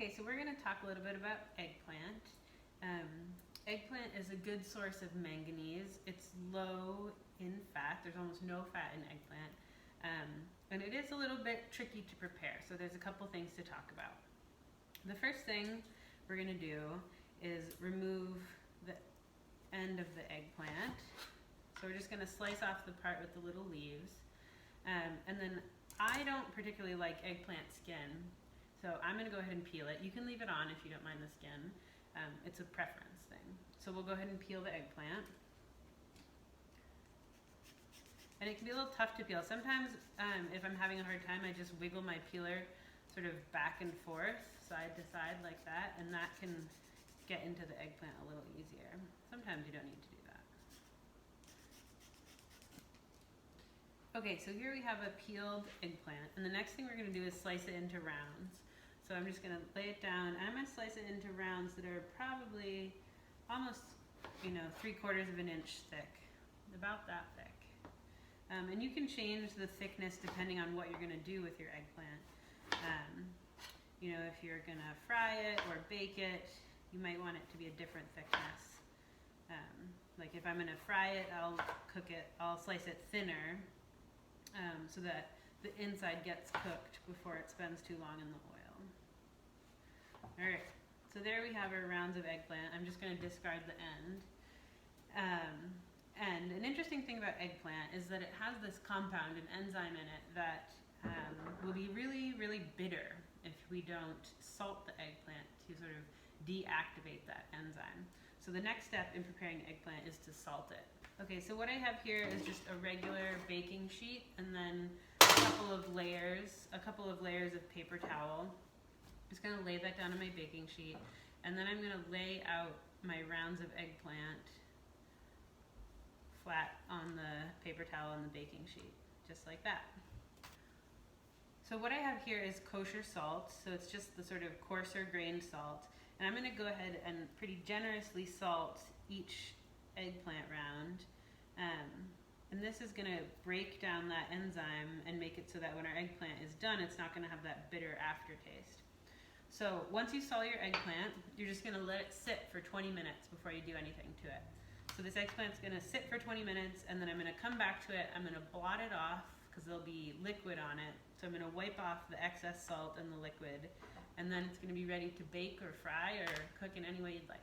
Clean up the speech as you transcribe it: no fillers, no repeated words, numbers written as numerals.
Okay, so we're going to talk a little bit about eggplant. Eggplant is a good source of manganese. It's low in fat. There's almost no fat in eggplant. And it is a little bit tricky to prepare, so there's a couple things to talk about. The first thing we're going to do is remove the end of the eggplant. So we're just going to slice off the part with the little leaves. And then I don't particularly like eggplant skin, so I'm going to go ahead and peel it. You can leave it on if you don't mind the skin. It's a preference thing. So we'll go ahead and peel the eggplant. And it can be a little tough to peel. Sometimes if I'm having a hard time, I just wiggle my peeler sort of back and forth, side to side like that, and that can get into the eggplant a little easier. Sometimes you don't need to do that. Okay, so here we have a peeled eggplant, and the next thing we're going to do is slice it into rounds. So I'm just going to lay it down, and I'm going to slice it into rounds that are probably almost, 3/4 of an inch thick, about that thick. And you can change the thickness depending on what you're going to do with your eggplant. If you're going to fry it or bake it, you might want it to be a different thickness. Like if I'm going to fry it, I'll slice it thinner so that the inside gets cooked before it spends too long in the oil. Alright, so there we have our rounds of eggplant. I'm just going to discard the end. And an interesting thing about eggplant is that it has this compound, an enzyme in it, that will be really, really bitter if we don't salt the eggplant to sort of deactivate that enzyme. So the next step in preparing eggplant is to salt it. Okay, so what I have here is just a regular baking sheet and then a couple of layers of paper towel. I'm just going to lay that down on my baking sheet, and then I'm going to lay out my rounds of eggplant flat on the paper towel on the baking sheet, just like that. So what I have here is kosher salt, so it's just the sort of coarser grained salt, and I'm going to go ahead and pretty generously salt each eggplant round, and this is going to break down that enzyme and make it so that when our eggplant is done, it's not going to have that bitter aftertaste. So once you salt your eggplant, you're just going to let it sit for 20 minutes before you do anything to it. So this eggplant's going to sit for 20 minutes, and then I'm going to come back to it. I'm going to blot it off because there'll be liquid on it. So I'm going to wipe off the excess salt and the liquid, and then it's going to be ready to bake or fry or cook in any way you'd like.